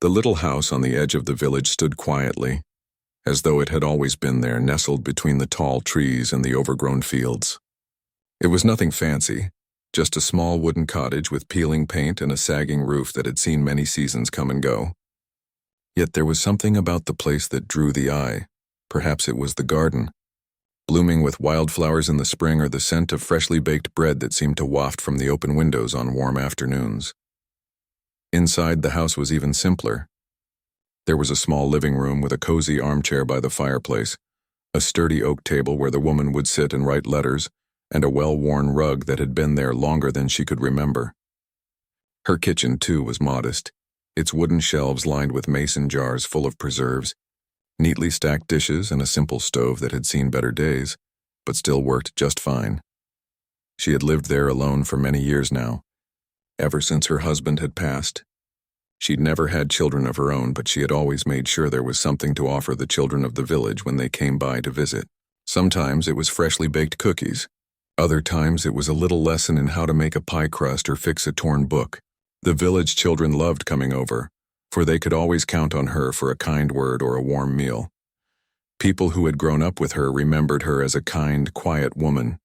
The little house on the edge of the village stood quietly, as though it had always been there, nestled between the tall trees and the overgrown fields. It was nothing fancy, just a small wooden cottage with peeling paint and a sagging roof that had seen many seasons come and go. Yet there was something about the place that drew the eye. Perhaps it was the garden, blooming with wildflowers in the spring, or the scent of freshly baked bread that seemed to waft from the open windows on warm afternoons. Inside, the house was even simpler. There was a small living room with a cozy armchair by the fireplace, a sturdy oak table where the woman would sit and write letters, and a well-worn rug that had been there longer than she could remember. Her kitchen, too, was modest, its wooden shelves lined with mason jars full of preserves, neatly stacked dishes, and a simple stove that had seen better days, but still worked just fine. She had lived there alone for many years now, ever since her husband had passed. She'd never had children of her own, but she had always made sure there was something to offer the children of the village when they came by to visit. Sometimes it was freshly baked cookies. Other times it was a little lesson in how to make a pie crust or fix a torn book. The village children loved coming over, for they could always count on her for a kind word or a warm meal. People who had grown up with her remembered her as a kind, quiet woman.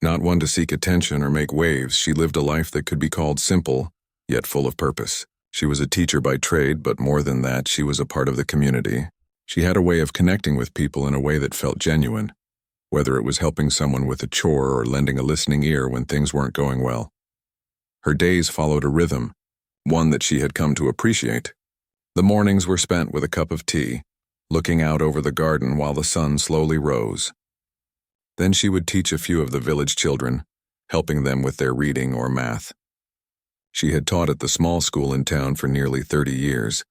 Not one to seek attention or make waves, she lived a life that could be called simple, yet full of purpose. She was a teacher by trade, but more than that, she was a part of the community. She had a way of connecting with people in a way that felt genuine, whether it was helping someone with a chore or lending a listening ear when things weren't going well. Her days followed a rhythm, one that she had come to appreciate. The mornings were spent with a cup of tea, looking out over the garden while the sun slowly rose. Then she would teach a few of the village children, helping them with their reading or math. She had taught at the small school in town for nearly 30 years,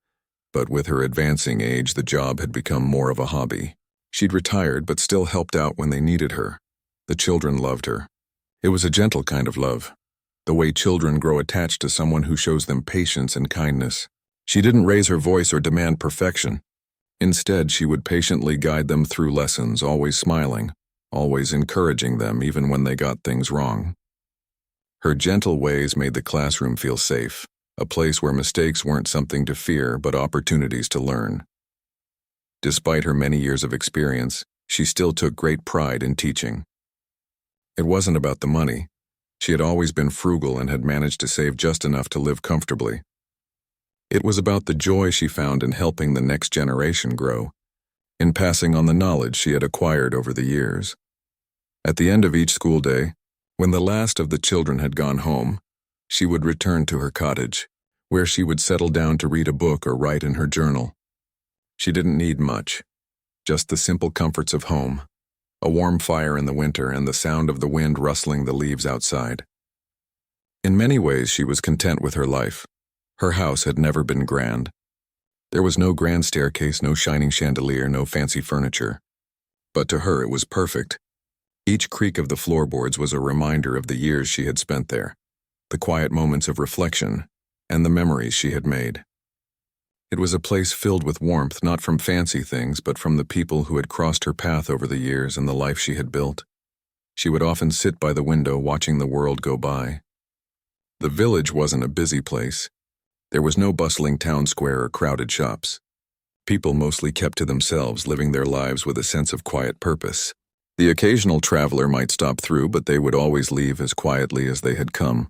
but with her advancing age, the job had become more of a hobby. She'd retired, but still helped out when they needed her. The children loved her. It was a gentle kind of love, the way children grow attached to someone who shows them patience and kindness. She didn't raise her voice or demand perfection. Instead, she would patiently guide them through lessons, always smiling, always encouraging them even when they got things wrong. Her gentle ways made the classroom feel safe, a place where mistakes weren't something to fear but opportunities to learn. Despite her many years of experience, she still took great pride in teaching. It wasn't about the money. She had always been frugal and had managed to save just enough to live comfortably. It was about the joy she found in helping the next generation grow, in passing on the knowledge she had acquired over the years. At the end of each school day, when the last of the children had gone home, she would return to her cottage, where she would settle down to read a book or write in her journal. She didn't need much, just the simple comforts of home, a warm fire in the winter and the sound of the wind rustling the leaves outside. In many ways, she was content with her life. Her house had never been grand. There was no grand staircase, no shining chandelier, no fancy furniture. But to her, it was perfect. Each creak of the floorboards was a reminder of the years she had spent there, the quiet moments of reflection, and the memories she had made. It was a place filled with warmth, not from fancy things, but from the people who had crossed her path over the years and the life she had built. She would often sit by the window watching the world go by. The village wasn't a busy place. There was no bustling town square or crowded shops. People mostly kept to themselves, living their lives with a sense of quiet purpose. The occasional traveler might stop through, but they would always leave as quietly as they had come.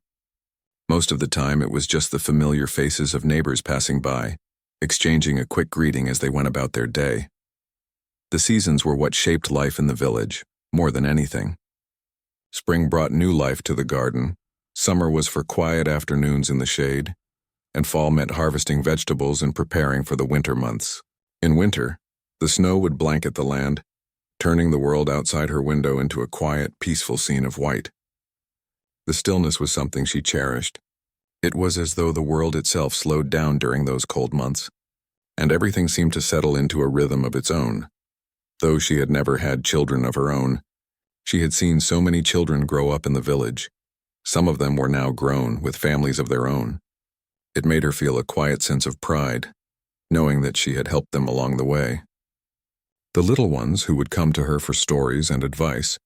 Most of the time, it was just the familiar faces of neighbors passing by, exchanging a quick greeting as they went about their day. The seasons were what shaped life in the village, more than anything. Spring brought new life to the garden, summer was for quiet afternoons in the shade, and fall meant harvesting vegetables and preparing for the winter months. In winter, the snow would blanket the land, turning the world outside her window into a quiet, peaceful scene of white. The stillness was something she cherished. It was as though the world itself slowed down during those cold months, and everything seemed to settle into a rhythm of its own. Though she had never had children of her own, she had seen so many children grow up in the village. Some of them were now grown, with families of their own. It made her feel a quiet sense of pride, knowing that she had helped them along the way. The little ones who would come to her for stories and advice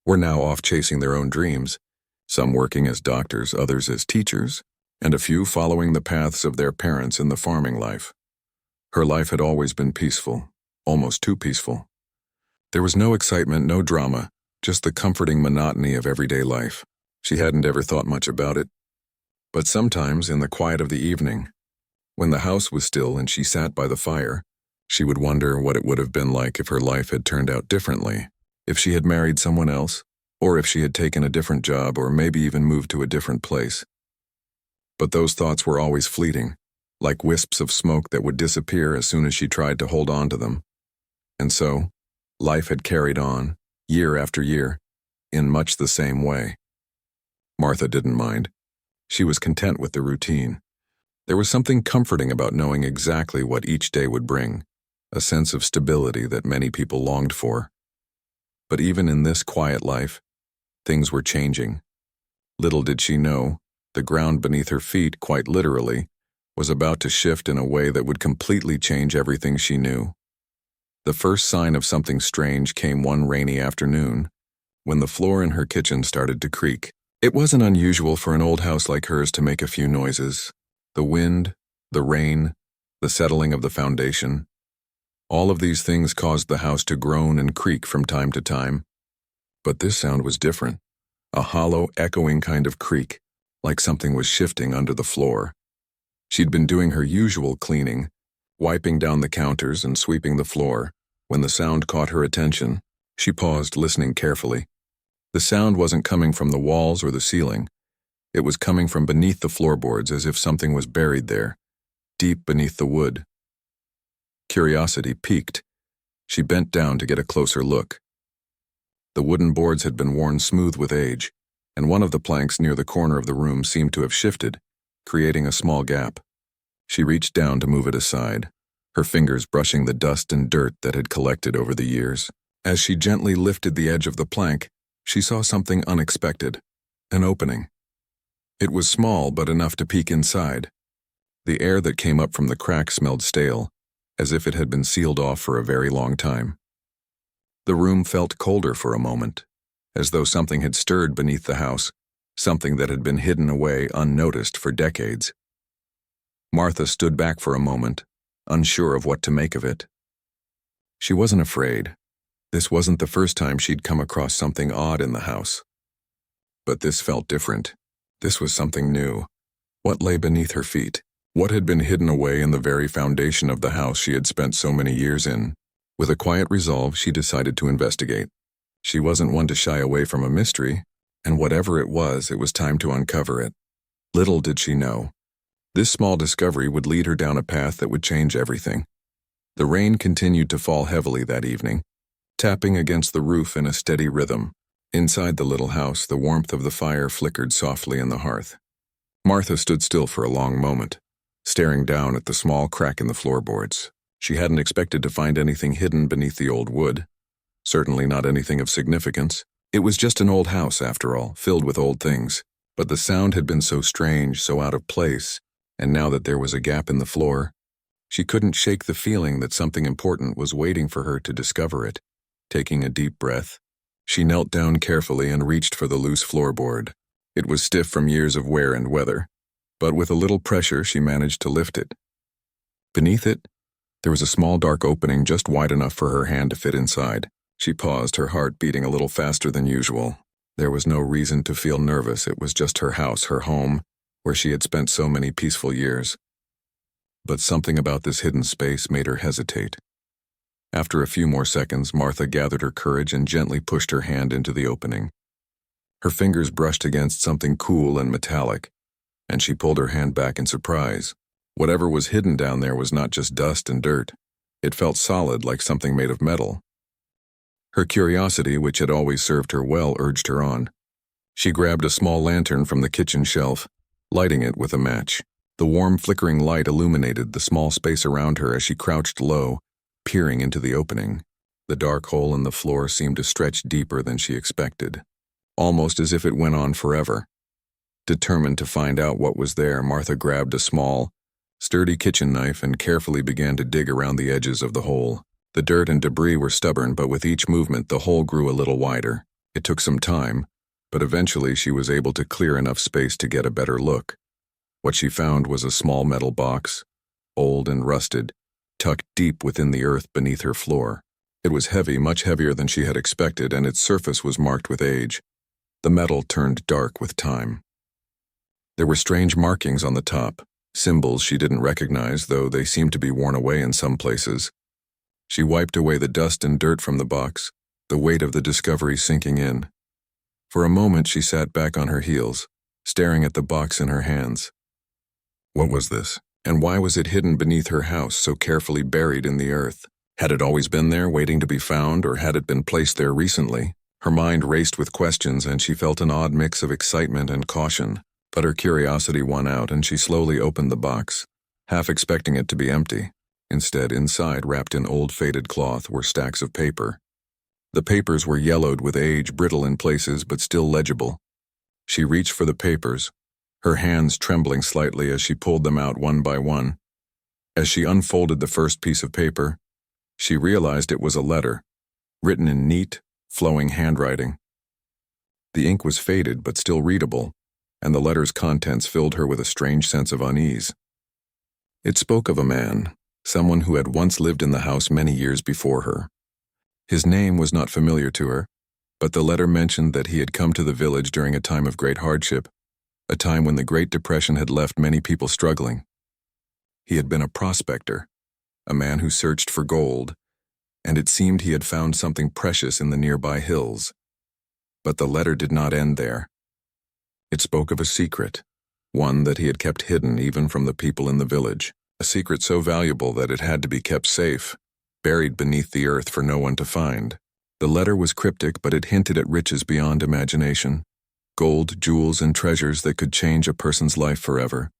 were now off chasing their own dreams, some working as doctors, others as teachers, and a few following the paths of their parents in the farming life. Her life had always been peaceful, almost too peaceful. There was no excitement, no drama, just the comforting monotony of everyday life. She hadn't ever thought much about it. But sometimes, in the quiet of the evening, when the house was still and she sat by the fire, she would wonder what it would have been like if her life had turned out differently, if she had married someone else, or if she had taken a different job, or maybe even moved to a different place. But those thoughts were always fleeting, like wisps of smoke that would disappear as soon as she tried to hold on to them. And so, life had carried on, year after year, in much the same way. Martha didn't mind. She was content with the routine. There was something comforting about knowing exactly what each day would bring, a sense of stability that many people longed for. But even in this quiet life, things were changing. Little did she know, the ground beneath her feet, quite literally, was about to shift in a way that would completely change everything she knew. The first sign of something strange came one rainy afternoon, when the floor in her kitchen started to creak. It wasn't unusual for an old house like hers to make a few noises. The wind, the rain, the settling of the foundation. All of these things caused the house to groan and creak from time to time. But this sound was different, a hollow, echoing kind of creak, like something was shifting under the floor. She'd been doing her usual cleaning, wiping down the counters and sweeping the floor, when the sound caught her attention. She paused, listening carefully. The sound wasn't coming from the walls or the ceiling. It was coming from beneath the floorboards, as if something was buried there, deep beneath the wood. Curiosity piqued. She bent down to get a closer look. The wooden boards had been worn smooth with age, and one of the planks near the corner of the room seemed to have shifted, creating a small gap. She reached down to move it aside, her fingers brushing the dust and dirt that had collected over the years. As she gently lifted the edge of the plank, she saw something unexpected, an opening. It was small, but enough to peek inside. The air that came up from the crack smelled stale, as if it had been sealed off for a very long time. The room felt colder for a moment, as though something had stirred beneath the house, something that had been hidden away unnoticed for decades. Martha stood back for a moment, unsure of what to make of it. She wasn't afraid. This wasn't the first time she'd come across something odd in the house. But this felt different. This was something new. What lay beneath her feet? What had been hidden away in the very foundation of the house she had spent so many years in? With a quiet resolve, she decided to investigate. She wasn't one to shy away from a mystery, and whatever it was time to uncover it. Little did she know, this small discovery would lead her down a path that would change everything. The rain continued to fall heavily that evening, tapping against the roof in a steady rhythm. Inside the little house, the warmth of the fire flickered softly in the hearth. Martha stood still for a long moment, staring down at the small crack in the floorboards. She hadn't expected to find anything hidden beneath the old wood. Certainly not anything of significance. It was just an old house, after all, filled with old things. But the sound had been so strange, so out of place, and now that there was a gap in the floor, she couldn't shake the feeling that something important was waiting for her to discover it. Taking a deep breath, she knelt down carefully and reached for the loose floorboard. It was stiff from years of wear and weather, but with a little pressure she managed to lift it. Beneath it, there was a small dark opening just wide enough for her hand to fit inside. She paused, her heart beating a little faster than usual. There was no reason to feel nervous. It was just her house, her home, where she had spent so many peaceful years. But something about this hidden space made her hesitate. After a few more seconds, Martha gathered her courage and gently pushed her hand into the opening. Her fingers brushed against something cool and metallic, and she pulled her hand back in surprise. Whatever was hidden down there was not just dust and dirt. It felt solid, like something made of metal. Her curiosity, which had always served her well, urged her on. She grabbed a small lantern from the kitchen shelf, lighting it with a match. The warm, flickering light illuminated the small space around her as she crouched low, peering into the opening. The dark hole in the floor seemed to stretch deeper than she expected, almost as if it went on forever. Determined to find out what was there, Martha grabbed a small, sturdy kitchen knife and carefully began to dig around the edges of the hole. The dirt and debris were stubborn, but with each movement the hole grew a little wider. It took some time, but eventually she was able to clear enough space to get a better look. What she found was a small metal box, old and rusted, tucked deep within the earth beneath her floor. It was heavy, much heavier than she had expected, and its surface was marked with age. The metal turned dark with time. There were strange markings on the top, symbols she didn't recognize, though they seemed to be worn away in some places. She wiped away the dust and dirt from the box, the weight of the discovery sinking in. For a moment she sat back on her heels, staring at the box in her hands. What was this? And why was it hidden beneath her house, so carefully buried in the earth? Had it always been there, waiting to be found, or had it been placed there recently? Her mind raced with questions, and she felt an odd mix of excitement and caution. But her curiosity won out, and she slowly opened the box, half expecting it to be empty. Instead, inside, wrapped in old faded cloth, were stacks of paper. The papers were yellowed with age, brittle in places, but still legible. She reached for the papers, her hands trembling slightly as she pulled them out one by one. As she unfolded the first piece of paper, she realized it was a letter, written in neat, flowing handwriting. The ink was faded but still readable, and the letter's contents filled her with a strange sense of unease. It spoke of a man, someone who had once lived in the house many years before her. His name was not familiar to her, but the letter mentioned that he had come to the village during a time of great hardship, a time when the Great Depression had left many people struggling. He had been a prospector, a man who searched for gold, and it seemed he had found something precious in the nearby hills. But the letter did not end there. It spoke of a secret, one that he had kept hidden even from the people in the village, a secret so valuable that it had to be kept safe, buried beneath the earth for no one to find. The letter was cryptic, but it hinted at riches beyond imagination, gold, jewels, and treasures that could change a person's life forever.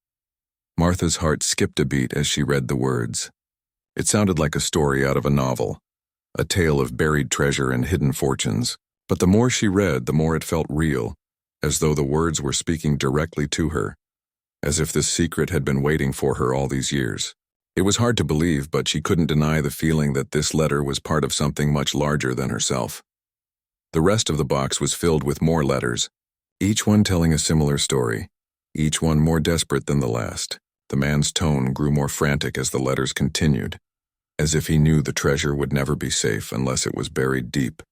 Martha's heart skipped a beat as she read the words. It sounded like a story out of a novel, a tale of buried treasure and hidden fortunes. But the more she read, the more it felt real, as though the words were speaking directly to her, as if this secret had been waiting for her all these years. It was hard to believe, but she couldn't deny the feeling that this letter was part of something much larger than herself. The rest of the box was filled with more letters, each one telling a similar story, each one more desperate than the last. The man's tone grew more frantic as the letters continued, as if he knew the treasure would never be safe unless it was buried deep,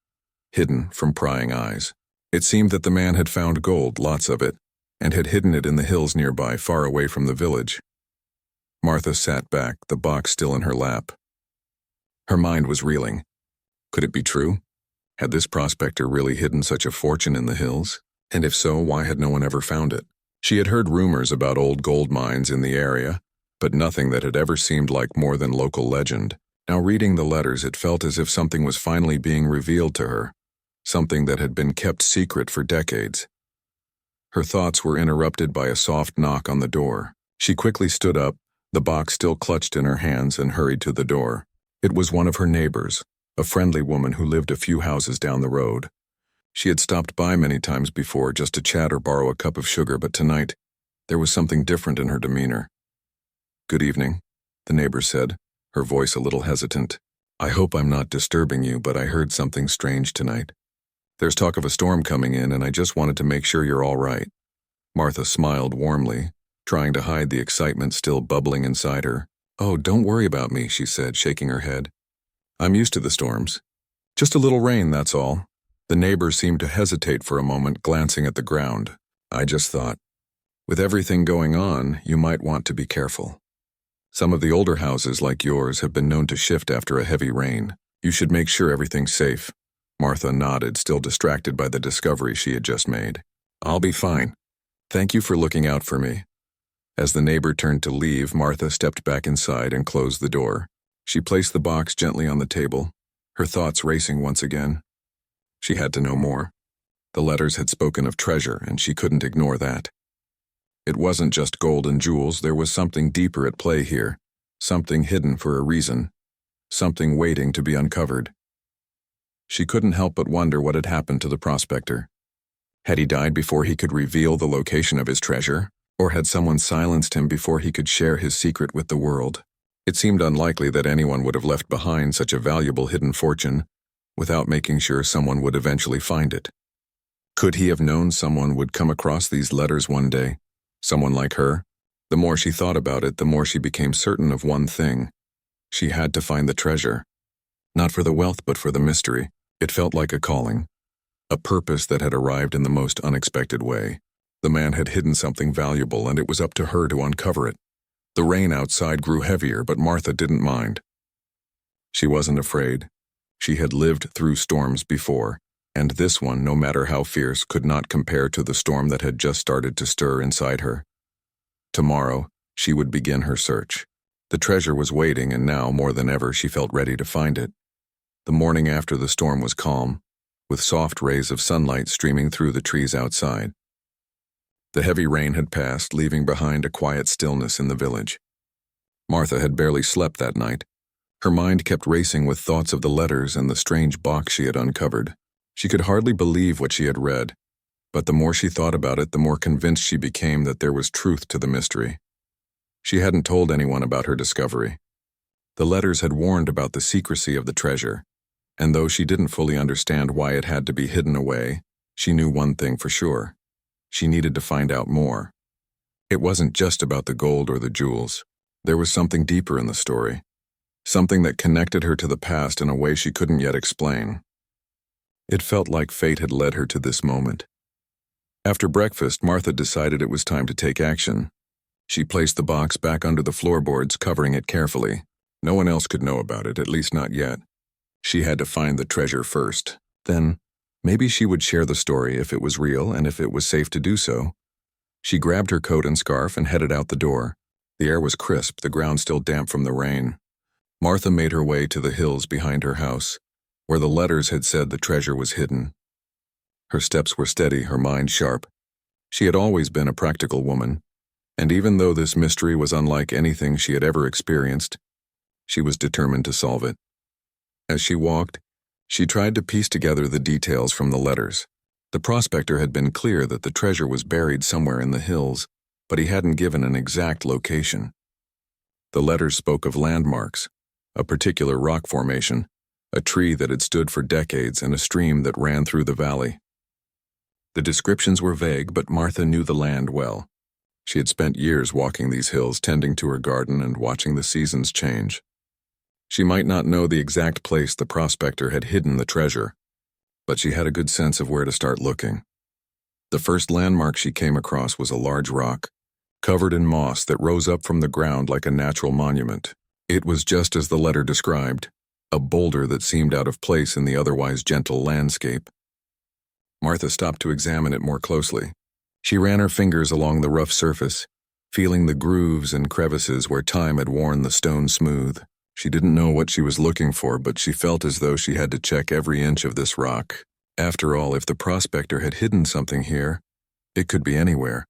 hidden from prying eyes. It seemed that the man had found gold, lots of it, and had hidden it in the hills nearby, far away from the village. Martha sat back, the box still in her lap. Her mind was reeling. Could it be true? Had this prospector really hidden such a fortune in the hills? And if so, why had no one ever found it? She had heard rumors about old gold mines in the area, but nothing that had ever seemed like more than local legend. Now, reading the letters, it felt as if something was finally being revealed to her, something that had been kept secret for decades. Her thoughts were interrupted by a soft knock on the door. She quickly stood up, the box still clutched in her hands, and hurried to the door. It was one of her neighbors, a friendly woman who lived a few houses down the road. She had stopped by many times before just to chat or borrow a cup of sugar, but tonight, there was something different in her demeanor. "Good evening," the neighbor said, her voice a little hesitant. "I hope I'm not disturbing you, but I heard something strange tonight. There's talk of a storm coming in, and I just wanted to make sure you're all right." Martha smiled warmly, trying to hide the excitement still bubbling inside her. "Oh, don't worry about me," she said, shaking her head. "I'm used to the storms. Just a little rain, that's all." The neighbor seemed to hesitate for a moment, glancing at the ground. "I just thought, with everything going on, you might want to be careful. Some of the older houses like yours have been known to shift after a heavy rain. You should make sure everything's safe." Martha nodded, still distracted by the discovery she had just made. "I'll be fine. Thank you for looking out for me." As the neighbor turned to leave, Martha stepped back inside and closed the door. She placed the box gently on the table, her thoughts racing once again. She had to know more. The letters had spoken of treasure, and she couldn't ignore that. It wasn't just gold and jewels, there was something deeper at play here, something hidden for a reason, something waiting to be uncovered. She couldn't help but wonder what had happened to the prospector. Had he died before he could reveal the location of his treasure? Or had someone silenced him before he could share his secret with the world? It seemed unlikely that anyone would have left behind such a valuable hidden fortune without making sure someone would eventually find it. Could he have known someone would come across these letters one day? Someone like her, The more she thought about it, the more she became certain of one thing. She had to find the treasure. Not for the wealth, but for the mystery. It felt like a calling. A purpose that had arrived in the most unexpected way. The man had hidden something valuable, and it was up to her to uncover it. The rain outside grew heavier, but Martha didn't mind. She wasn't afraid. She had lived through storms before, and this one, no matter how fierce, could not compare to the storm that had just started to stir inside her. Tomorrow, she would begin her search. The treasure was waiting, and now, more than ever, she felt ready to find it. The morning after the storm was calm, with soft rays of sunlight streaming through the trees outside. The heavy rain had passed, leaving behind a quiet stillness in the village. Martha had barely slept that night. Her mind kept racing with thoughts of the letters and the strange box she had uncovered. She could hardly believe what she had read, but the more she thought about it, the more convinced she became that there was truth to the mystery. She hadn't told anyone about her discovery. The letters had warned about the secrecy of the treasure, and though she didn't fully understand why it had to be hidden away, she knew one thing for sure. She needed to find out more. It wasn't just about the gold or the jewels. There was something deeper in the story, something that connected her to the past in a way she couldn't yet explain. It felt like fate had led her to this moment. After breakfast, Martha decided it was time to take action. She placed the box back under the floorboards, covering it carefully. No one else could know about it, at least not yet. She had to find the treasure first. Then, maybe she would share the story if it was real and if it was safe to do so. She grabbed her coat and scarf and headed out the door. The air was crisp, the ground still damp from the rain. Martha made her way to the hills behind her house, where the letters had said the treasure was hidden. Her steps were steady, her mind sharp. She had always been a practical woman, and even though this mystery was unlike anything she had ever experienced, she was determined to solve it. As she walked, she tried to piece together the details from the letters. The prospector had been clear that the treasure was buried somewhere in the hills, but he hadn't given an exact location. The letters spoke of landmarks, a particular rock formation, a tree that had stood for decades, and a stream that ran through the valley. The descriptions were vague, but Martha knew the land well. She had spent years walking these hills, tending to her garden and watching the seasons change. She might not know the exact place the prospector had hidden the treasure, but she had a good sense of where to start looking. The first landmark she came across was a large rock, covered in moss that rose up from the ground like a natural monument. It was just as the letter described, a boulder that seemed out of place in the otherwise gentle landscape. Martha stopped to examine it more closely. She ran her fingers along the rough surface, feeling the grooves and crevices where time had worn the stone smooth. She didn't know what she was looking for, but she felt as though she had to check every inch of this rock. After all, if the prospector had hidden something here, it could be anywhere.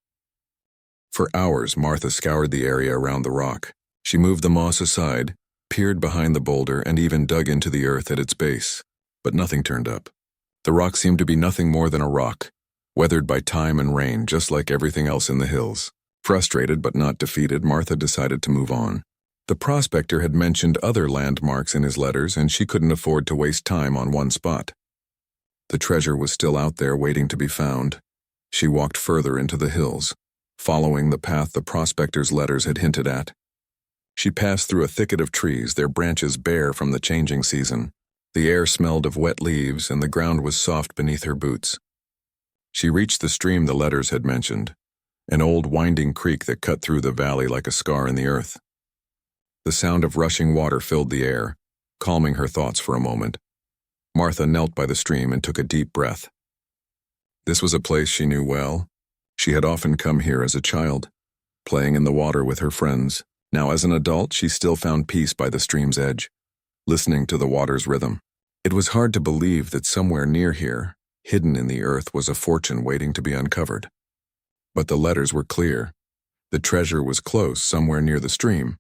For hours, Martha scoured the area around the rock. She moved the moss aside, peered behind the boulder, and even dug into the earth at its base. But nothing turned up. The rock seemed to be nothing more than a rock, weathered by time and rain, just like everything else in the hills. Frustrated but not defeated, Martha decided to move on. The prospector had mentioned other landmarks in his letters, and she couldn't afford to waste time on one spot. The treasure was still out there waiting to be found. She walked further into the hills, following the path the prospector's letters had hinted at. She passed through a thicket of trees, their branches bare from the changing season. The air smelled of wet leaves, and the ground was soft beneath her boots. She reached the stream the letters had mentioned, an old winding creek that cut through the valley like a scar in the earth. The sound of rushing water filled the air, calming her thoughts for a moment. Martha knelt by the stream and took a deep breath. This was a place she knew well. She had often come here as a child, playing in the water with her friends. Now as an adult, she still found peace by the stream's edge, listening to the water's rhythm. It was hard to believe that somewhere near here, hidden in the earth, was a fortune waiting to be uncovered. But the letters were clear. The treasure was close, somewhere near the stream.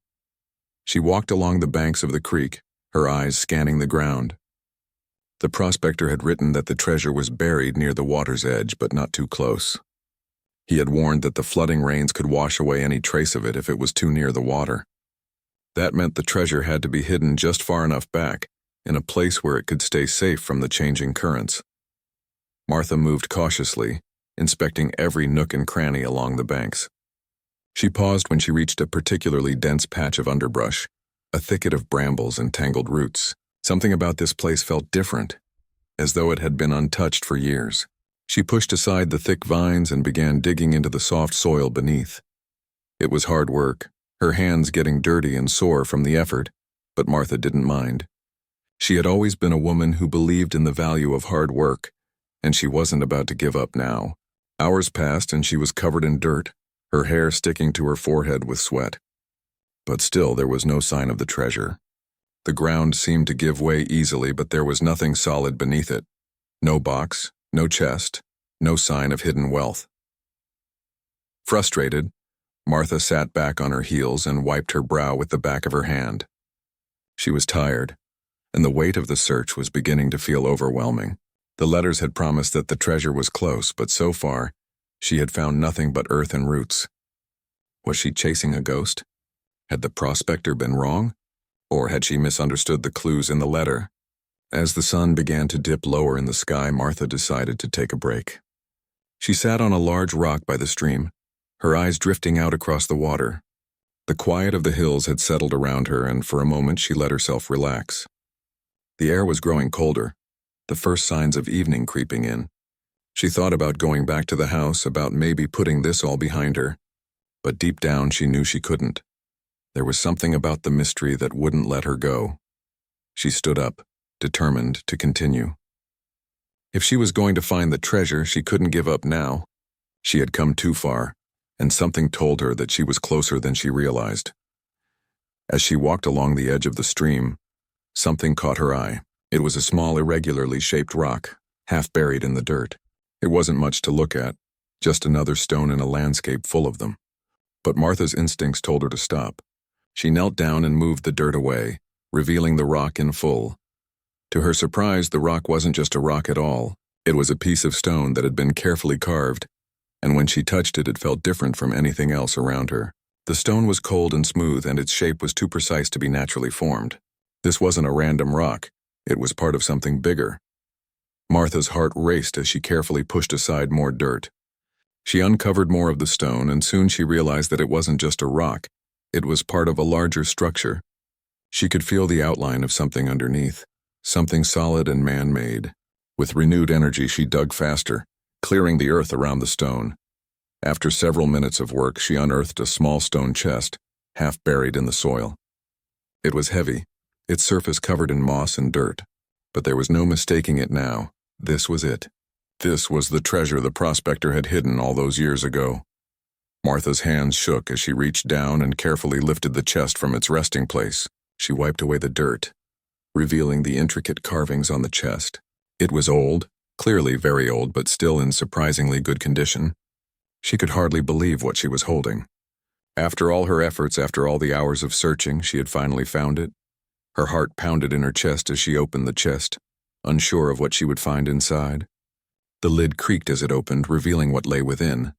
She walked along the banks of the creek, her eyes scanning the ground. The prospector had written that the treasure was buried near the water's edge, but not too close. He had warned that the flooding rains could wash away any trace of it if it was too near the water. That meant the treasure had to be hidden just far enough back, in a place where it could stay safe from the changing currents. Martha moved cautiously, inspecting every nook and cranny along the banks. She paused when she reached a particularly dense patch of underbrush, a thicket of brambles and tangled roots. Something about this place felt different, as though it had been untouched for years. She pushed aside the thick vines and began digging into the soft soil beneath. It was hard work, her hands getting dirty and sore from the effort, but Martha didn't mind. She had always been a woman who believed in the value of hard work, and she wasn't about to give up now. Hours passed and she was covered in dirt, her hair sticking to her forehead with sweat. But still there was no sign of the treasure. The ground seemed to give way easily, but there was nothing solid beneath it. No box, no chest, no sign of hidden wealth. Frustrated, Martha sat back on her heels and wiped her brow with the back of her hand. She was tired, and the weight of the search was beginning to feel overwhelming. The letters had promised that the treasure was close, but so far, she had found nothing but earth and roots. Was she chasing a ghost? Had the prospector been wrong? Or had she misunderstood the clues in the letter? As the sun began to dip lower in the sky, Martha decided to take a break. She sat on a large rock by the stream, her eyes drifting out across the water. The quiet of the hills had settled around her, and for a moment she let herself relax. The air was growing colder, the first signs of evening creeping in. She thought about going back to the house, about maybe putting this all behind her, but deep down she knew she couldn't. There was something about the mystery that wouldn't let her go. She stood up, determined to continue. If she was going to find the treasure, she couldn't give up now. She had come too far, and something told her that she was closer than she realized. As she walked along the edge of the stream, something caught her eye. It was a small, irregularly shaped rock, half buried in the dirt. It wasn't much to look at, just another stone in a landscape full of them. But Martha's instincts told her to stop. She knelt down and moved the dirt away, revealing the rock in full. To her surprise, the rock wasn't just a rock at all. It was a piece of stone that had been carefully carved, and when she touched it, it felt different from anything else around her. The stone was cold and smooth, and its shape was too precise to be naturally formed. This wasn't a random rock. It was part of something bigger. Martha's heart raced as she carefully pushed aside more dirt. She uncovered more of the stone, and soon she realized that it wasn't just a rock. It was part of a larger structure. She could feel the outline of something underneath, something solid and man-made. With renewed energy, she dug faster, clearing the earth around the stone. After several minutes of work, she unearthed a small stone chest, half buried in the soil. It was heavy, its surface covered in moss and dirt, but there was no mistaking it now. This was it. This was the treasure the prospector had hidden all those years ago. Martha's hands shook as she reached down and carefully lifted the chest from its resting place. She wiped away the dirt, revealing the intricate carvings on the chest. It was old, clearly very old, but still in surprisingly good condition. She could hardly believe what she was holding. After all her efforts, after all the hours of searching, she had finally found it. Her heart pounded in her chest as she opened the chest, unsure of what she would find inside. The lid creaked as it opened, revealing what lay within,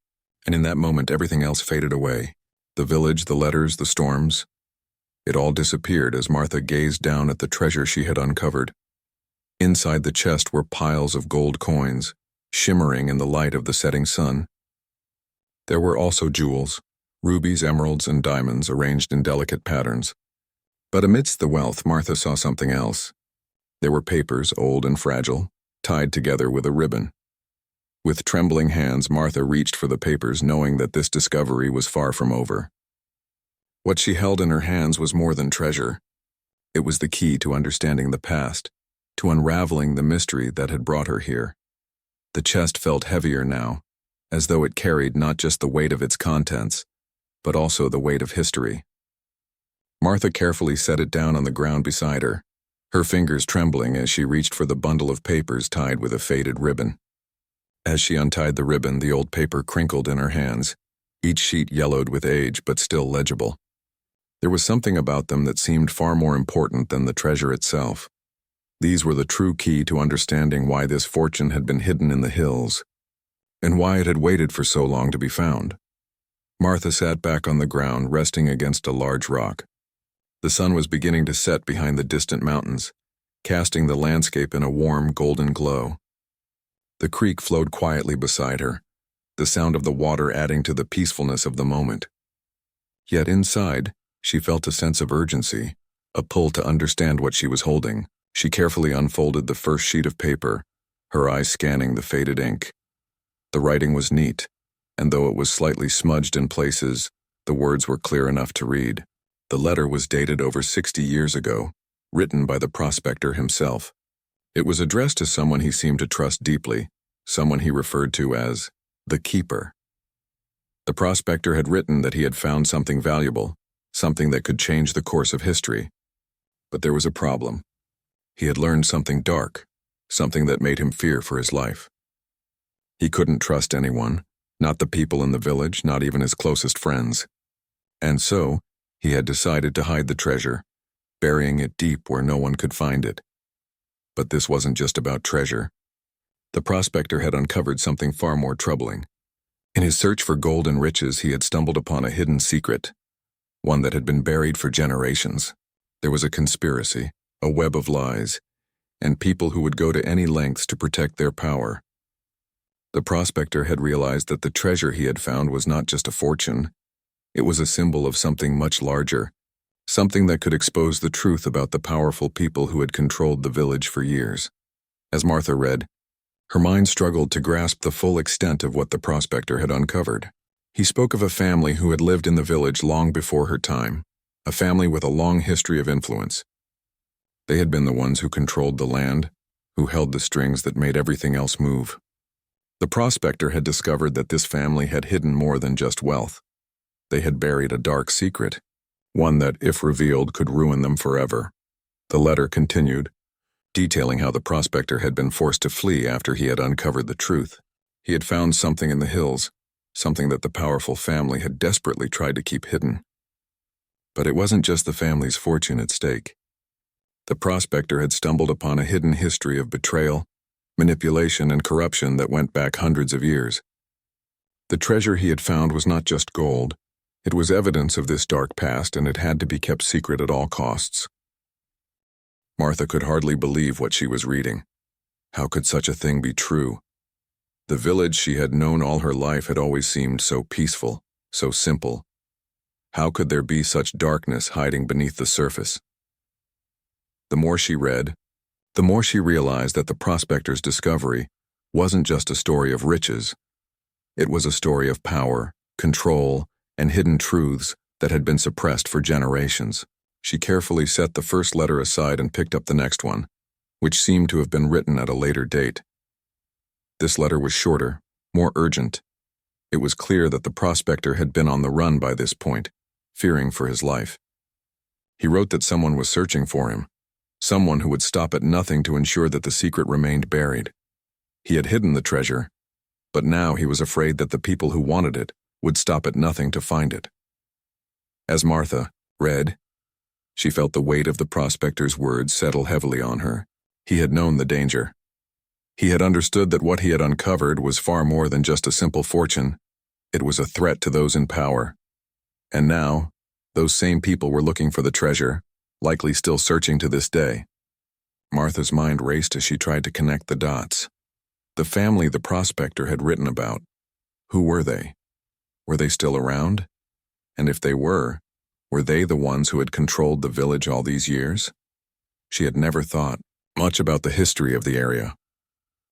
and in that moment everything else faded away. The village, the letters, the storms. It all disappeared as Martha gazed down at the treasure she had uncovered. Inside the chest were piles of gold coins, shimmering in the light of the setting sun. There were also jewels, rubies, emeralds, and diamonds arranged in delicate patterns. But amidst the wealth, Martha saw something else. There were papers, old and fragile, tied together with a ribbon. With trembling hands, Martha reached for the papers, knowing that this discovery was far from over. What she held in her hands was more than treasure. It was the key to understanding the past, to unraveling the mystery that had brought her here. The chest felt heavier now, as though it carried not just the weight of its contents, but also the weight of history. Martha carefully set it down on the ground beside her, her fingers trembling as she reached for the bundle of papers tied with a faded ribbon. As she untied the ribbon, the old paper crinkled in her hands, each sheet yellowed with age but still legible. There was something about them that seemed far more important than the treasure itself. These were the true key to understanding why this fortune had been hidden in the hills, and why it had waited for so long to be found. Martha sat back on the ground, resting against a large rock. The sun was beginning to set behind the distant mountains, casting the landscape in a warm, golden glow. The creek flowed quietly beside her, the sound of the water adding to the peacefulness of the moment. Yet inside, she felt a sense of urgency, a pull to understand what she was holding. She carefully unfolded the first sheet of paper, her eyes scanning the faded ink. The writing was neat, and though it was slightly smudged in places, the words were clear enough to read. The letter was dated over 60 years ago, written by the prospector himself. It was addressed to someone he seemed to trust deeply, someone he referred to as the keeper. The prospector had written that he had found something valuable, something that could change the course of history. But there was a problem. He had learned something dark, something that made him fear for his life. He couldn't trust anyone, not the people in the village, not even his closest friends. And so, he had decided to hide the treasure, burying it deep where no one could find it. But this wasn't just about treasure. The prospector had uncovered something far more troubling. In his search for gold and riches, he had stumbled upon a hidden secret, one that had been buried for generations. There was a conspiracy, a web of lies, and people who would go to any lengths to protect their power. The prospector had realized that the treasure he had found was not just a fortune. It was a symbol of something much larger, something that could expose the truth about the powerful people who had controlled the village for years. As Martha read, her mind struggled to grasp the full extent of what the prospector had uncovered. He spoke of a family who had lived in the village long before her time, a family with a long history of influence. They had been the ones who controlled the land, who held the strings that made everything else move. The prospector had discovered that this family had hidden more than just wealth. They had buried a dark secret, one that, if revealed, could ruin them forever. The letter continued, detailing how the prospector had been forced to flee after he had uncovered the truth. He had found something in the hills, something that the powerful family had desperately tried to keep hidden. But it wasn't just the family's fortune at stake. The prospector had stumbled upon a hidden history of betrayal, manipulation, and corruption that went back hundreds of years. The treasure he had found was not just gold. It was evidence of this dark past, and it had to be kept secret at all costs. Martha could hardly believe what she was reading. How could such a thing be true? The village she had known all her life had always seemed so peaceful, so simple. How could there be such darkness hiding beneath the surface? The more she read, the more she realized that the prospector's discovery wasn't just a story of riches. It was a story of power, control, and hidden truths that had been suppressed for generations. She carefully set the first letter aside and picked up the next one, which seemed to have been written at a later date. This letter was shorter, more urgent. It was clear that the prospector had been on the run by this point, fearing for his life. He wrote that someone was searching for him, someone who would stop at nothing to ensure that the secret remained buried. He had hidden the treasure, but now he was afraid that the people who wanted it would stop at nothing to find it. As Martha read, she felt the weight of the prospector's words settle heavily on her. He had known the danger. He had understood that what he had uncovered was far more than just a simple fortune. It was a threat to those in power. And now, those same people were looking for the treasure, likely still searching to this day. Martha's mind raced as she tried to connect the dots. The family the prospector had written about. Who were they? Were they still around? And if they were they the ones who had controlled the village all these years? She had never thought much about the history of the area.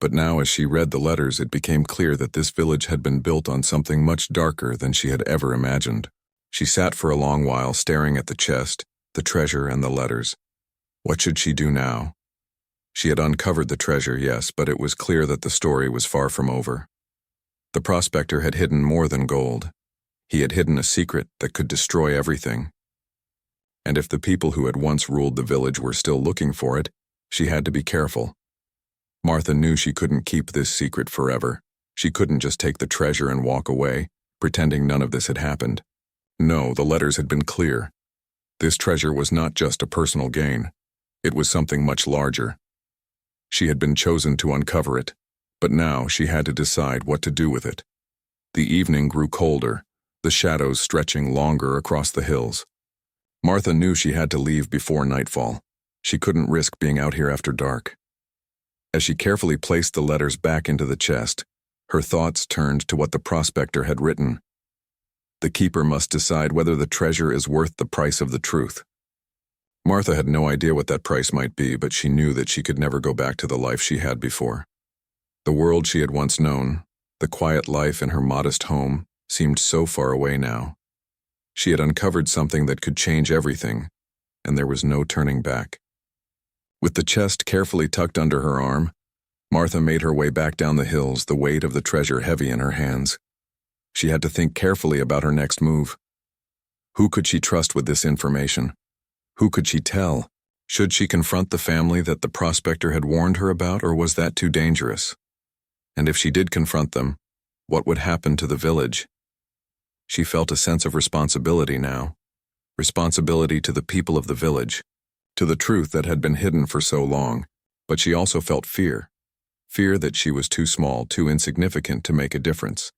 But now as she read the letters, it became clear that this village had been built on something much darker than she had ever imagined. She sat for a long while staring at the chest, the treasure, and the letters. What should she do now? She had uncovered the treasure, yes, but it was clear that the story was far from over. The prospector had hidden more than gold. He had hidden a secret that could destroy everything. And if the people who had once ruled the village were still looking for it, she had to be careful. Martha knew she couldn't keep this secret forever. She couldn't just take the treasure and walk away, pretending none of this had happened. No, the letters had been clear. This treasure was not just a personal gain. It was something much larger. She had been chosen to uncover it, but now she had to decide what to do with it. The evening grew colder, the shadows stretching longer across the hills. Martha knew she had to leave before nightfall. She couldn't risk being out here after dark. As she carefully placed the letters back into the chest, her thoughts turned to what the prospector had written. The keeper must decide whether the treasure is worth the price of the truth. Martha had no idea what that price might be, but she knew that she could never go back to the life she had before. The world she had once known, the quiet life in her modest home, seemed so far away now. She had uncovered something that could change everything, and there was no turning back. With the chest carefully tucked under her arm, Martha made her way back down the hills, the weight of the treasure heavy in her hands. She had to think carefully about her next move. Who could she trust with this information? Who could she tell? Should she confront the family that the prospector had warned her about, or was that too dangerous? And if she did confront them, what would happen to the village? She felt a sense of responsibility now. Responsibility to the people of the village, to the truth that had been hidden for so long, but she also felt fear. Fear that she was too small, too insignificant to make a difference.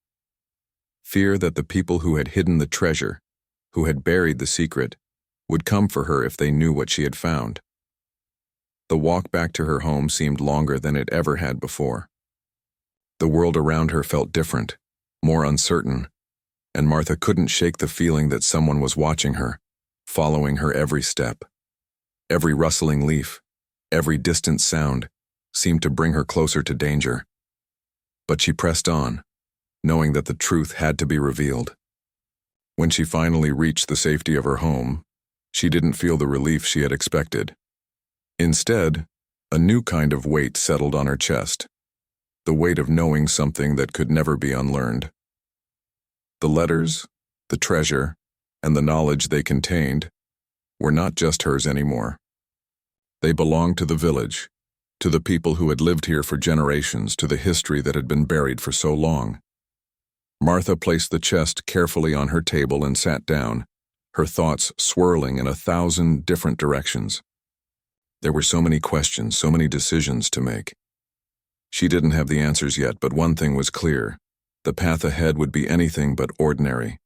Fear that the people who had hidden the treasure, who had buried the secret, would come for her if they knew what she had found. The walk back to her home seemed longer than it ever had before. The world around her felt different, more uncertain, and Martha couldn't shake the feeling that someone was watching her, following her every step. Every rustling leaf, every distant sound, seemed to bring her closer to danger. But she pressed on, knowing that the truth had to be revealed. When she finally reached the safety of her home, she didn't feel the relief she had expected. Instead, a new kind of weight settled on her chest, the weight of knowing something that could never be unlearned. The letters, the treasure, and the knowledge they contained were not just hers anymore. They belonged to the village, to the people who had lived here for generations, to the history that had been buried for so long. Martha placed the chest carefully on her table and sat down, her thoughts swirling in 1,000 different directions. There were so many questions, so many decisions to make. She didn't have the answers yet, but one thing was clear. The path ahead would be anything but ordinary.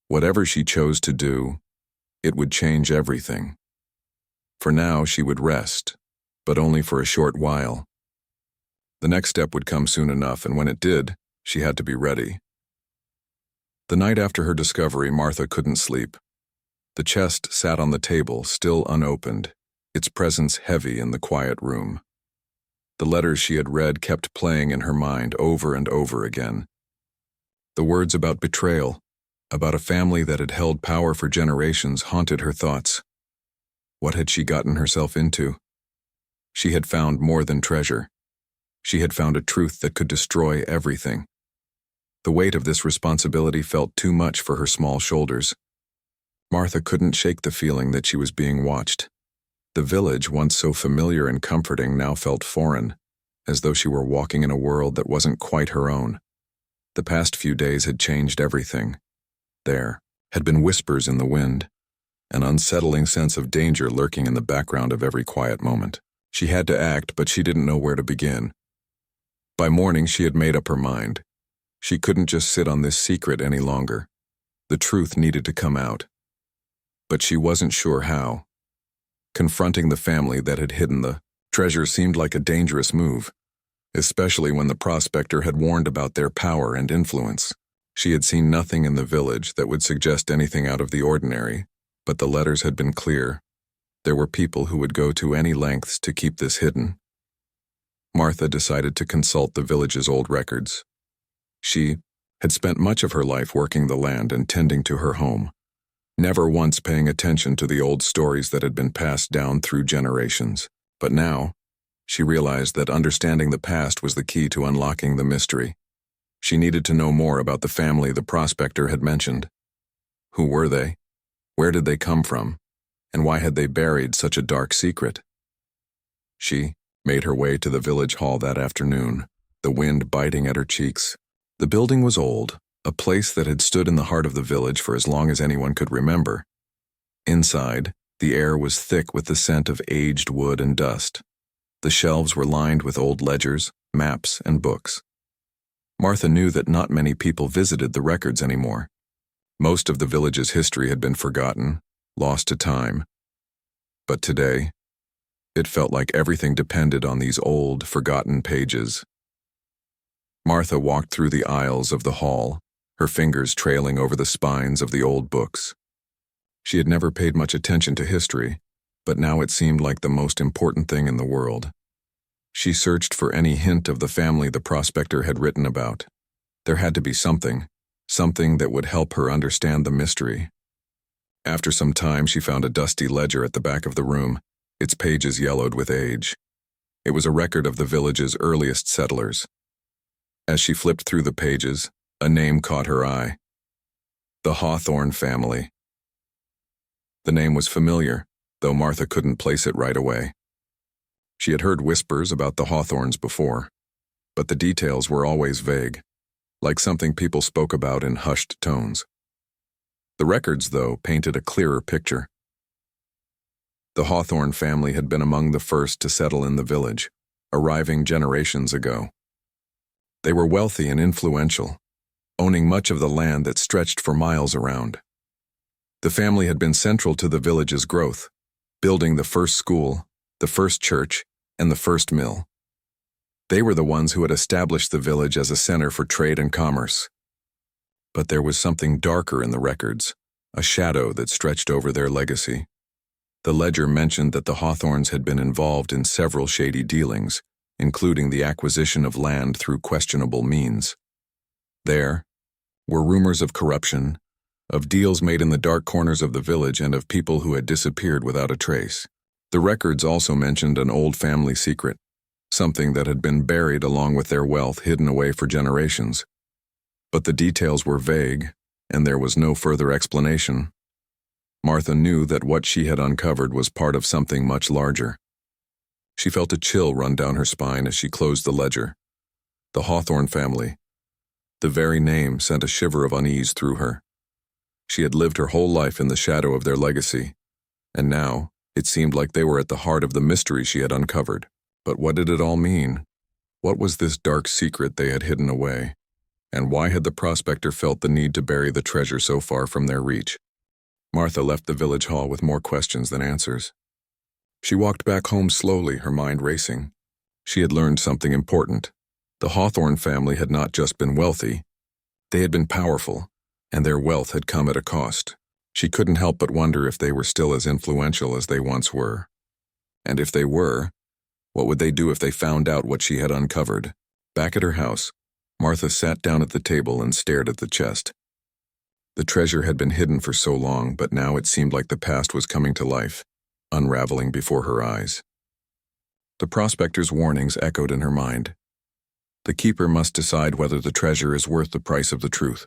Whatever she chose to do, it would change everything. For now, she would rest, but only for a short while. The next step would come soon enough, and when it did, she had to be ready. The night after her discovery, Martha couldn't sleep. The chest sat on the table, still unopened, its presence heavy in the quiet room. The letters she had read kept playing in her mind over and over again. The words about betrayal, about a family that had held power for generations, haunted her thoughts. What had she gotten herself into? She had found more than treasure. She had found a truth that could destroy everything. The weight of this responsibility felt too much for her small shoulders. Martha couldn't shake the feeling that she was being watched. The village, once so familiar and comforting, now felt foreign, as though she were walking in a world that wasn't quite her own. The past few days had changed everything. There had been whispers in the wind, an unsettling sense of danger lurking in the background of every quiet moment. She had to act, but she didn't know where to begin. By morning, she had made up her mind. She couldn't just sit on this secret any longer. The truth needed to come out. But she wasn't sure how. Confronting the family that had hidden the treasure seemed like a dangerous move, especially when the prospector had warned about their power and influence. She had seen nothing in the village that would suggest anything out of the ordinary, but the letters had been clear. There were people who would go to any lengths to keep this hidden. Martha decided to consult the village's old records. She had spent much of her life working the land and tending to her home, never once paying attention to the old stories that had been passed down through generations. But now, she realized that understanding the past was the key to unlocking the mystery. She needed to know more about the family the prospector had mentioned. Who were they? Where did they come from? And why had they buried such a dark secret? She made her way to the village hall that afternoon, the wind biting at her cheeks. The building was old, a place that had stood in the heart of the village for as long as anyone could remember. Inside, the air was thick with the scent of aged wood and dust. The shelves were lined with old ledgers, maps, and books. Martha knew that not many people visited the records anymore. Most of the village's history had been forgotten, lost to time. But today, it felt like everything depended on these old, forgotten pages. Martha walked through the aisles of the hall, her fingers trailing over the spines of the old books. She had never paid much attention to history, but now it seemed like the most important thing in the world. She searched for any hint of the family the prospector had written about. There had to be something that would help her understand the mystery. After some time, she found a dusty ledger at the back of the room, its pages yellowed with age. It was a record of the village's earliest settlers. As she flipped through the pages, a name caught her eye. The Hawthorne family. The name was familiar, though Martha couldn't place it right away. She had heard whispers about the Hawthornes before, but the details were always vague, like something people spoke about in hushed tones. The records, though, painted a clearer picture. The Hawthorne family had been among the first to settle in the village, arriving generations ago. They were wealthy and influential, owning much of the land that stretched for miles around. The family had been central to the village's growth, building the first school, the first church, and the first mill. They were the ones who had established the village as a center for trade and commerce. But there was something darker in the records, a shadow that stretched over their legacy. The ledger mentioned that the Hawthornes had been involved in several shady dealings, including the acquisition of land through questionable means. There were rumors of corruption, of deals made in the dark corners of the village, and of people who had disappeared without a trace. The records also mentioned an old family secret, something that had been buried along with their wealth, hidden away for generations. But the details were vague, and there was no further explanation. Martha knew that what she had uncovered was part of something much larger. She felt a chill run down her spine as she closed the ledger. The Hawthorne family. The very name sent a shiver of unease through her. She had lived her whole life in the shadow of their legacy, and now it seemed like they were at the heart of the mystery she had uncovered. But what did it all mean? What was this dark secret they had hidden away? And why had the prospector felt the need to bury the treasure so far from their reach? Martha left the village hall with more questions than answers. She walked back home slowly, her mind racing. She had learned something important. The Hawthorne family had not just been wealthy. They had been powerful, and their wealth had come at a cost. She couldn't help but wonder if they were still as influential as they once were. And if they were, what would they do if they found out what she had uncovered? Back at her house, Martha sat down at the table and stared at the chest. The treasure had been hidden for so long, but now it seemed like the past was coming to life, unraveling before her eyes. The prospector's warnings echoed in her mind. The keeper must decide whether the treasure is worth the price of the truth.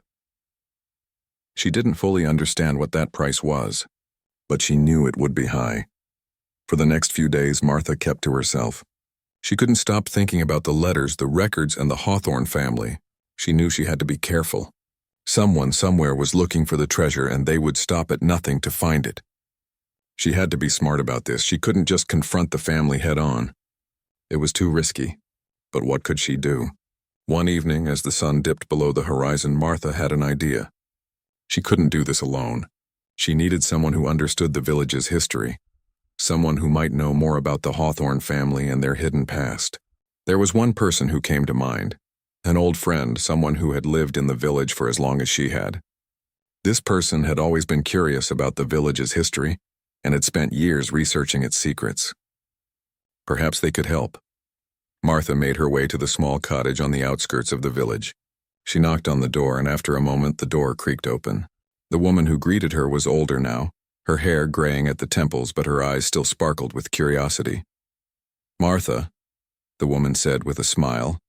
She didn't fully understand what that price was, but she knew it would be high. For the next few days, Martha kept to herself. She couldn't stop thinking about the letters, the records, and the Hawthorne family. She knew she had to be careful. Someone somewhere was looking for the treasure, and they would stop at nothing to find it. She had to be smart about this. She couldn't just confront the family head-on. It was too risky. But what could she do? One evening, as the sun dipped below the horizon, Martha had an idea. She couldn't do this alone. She needed someone who understood the village's history, someone who might know more about the Hawthorne family and their hidden past. There was one person who came to mind, an old friend, someone who had lived in the village for as long as she had. This person had always been curious about the village's history and had spent years researching its secrets. Perhaps they could help. Martha made her way to the small cottage on the outskirts of the village. She knocked on the door, and after a moment the door creaked open. The woman who greeted her was older now, her hair graying at the temples, but her eyes still sparkled with curiosity. "Martha," the woman said with a smile,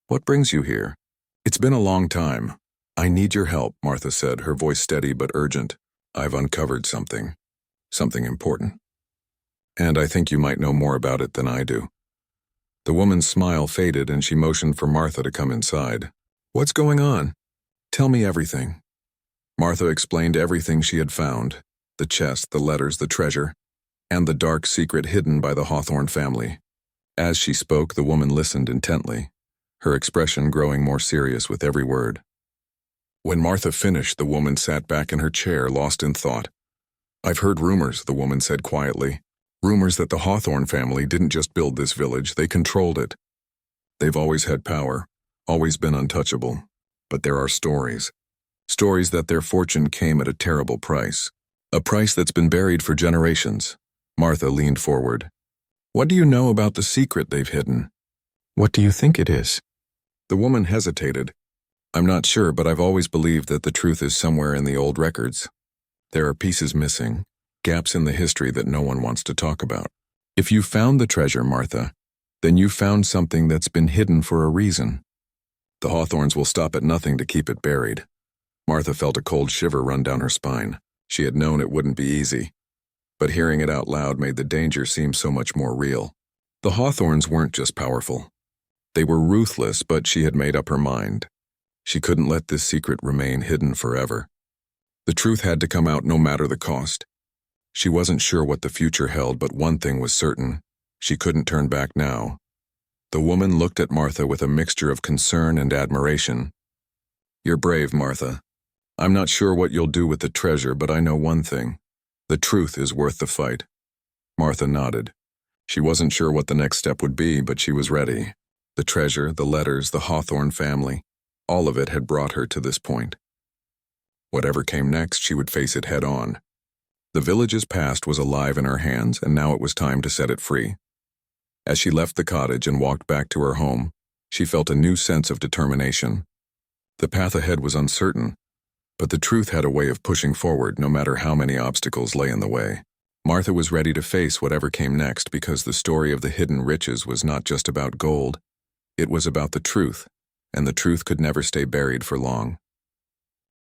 "what brings you here?" "It's been a long time. I need your help," Martha said, her voice steady but urgent. "I've uncovered something important. And I think you might know more about it than I do." The woman's smile faded, and she motioned for Martha to come inside. "What's going on? Tell me everything." Martha explained everything she had found: the chest, the letters, the treasure, and the dark secret hidden by the Hawthorne family. As she spoke, the woman listened intently, her expression growing more serious with every word. When Martha finished, the woman sat back in her chair, lost in thought. "I've heard rumors," the woman said quietly. "Rumors that the Hawthorne family didn't just build this village, they controlled it. They've always had power, always been untouchable. But there are stories. Stories that their fortune came at a terrible price. A price that's been buried for generations. Martha leaned forward. What do you know about the secret they've hidden? What do you think it is? The woman hesitated. I'm not sure, but I've always believed that the truth is somewhere in the old records. There are pieces missing, gaps in the history that no one wants to talk about. If you found the treasure, Martha, then you found something that's been hidden for a reason. The Hawthorns will stop at nothing to keep it buried. Martha felt a cold shiver run down her spine. She had known it wouldn't be easy, but hearing it out loud made the danger seem so much more real. The Hawthorns weren't just powerful. They were ruthless, but she had made up her mind. She couldn't let this secret remain hidden forever. The truth had to come out no matter the cost. She wasn't sure what the future held, but one thing was certain. She couldn't turn back now. The woman looked at Martha with a mixture of concern and admiration. You're brave, Martha. I'm not sure what you'll do with the treasure, but I know one thing. The truth is worth the fight. Martha nodded. She wasn't sure what the next step would be, but she was ready. The treasure, the letters, the Hawthorne family, all of it had brought her to this point. Whatever came next, she would face it head on. The village's past was alive in her hands, and now it was time to set it free. As she left the cottage and walked back to her home, she felt a new sense of determination. The path ahead was uncertain, but the truth had a way of pushing forward no matter how many obstacles lay in the way. Martha was ready to face whatever came next because the story of the hidden riches was not just about gold. It was about the truth, and the truth could never stay buried for long.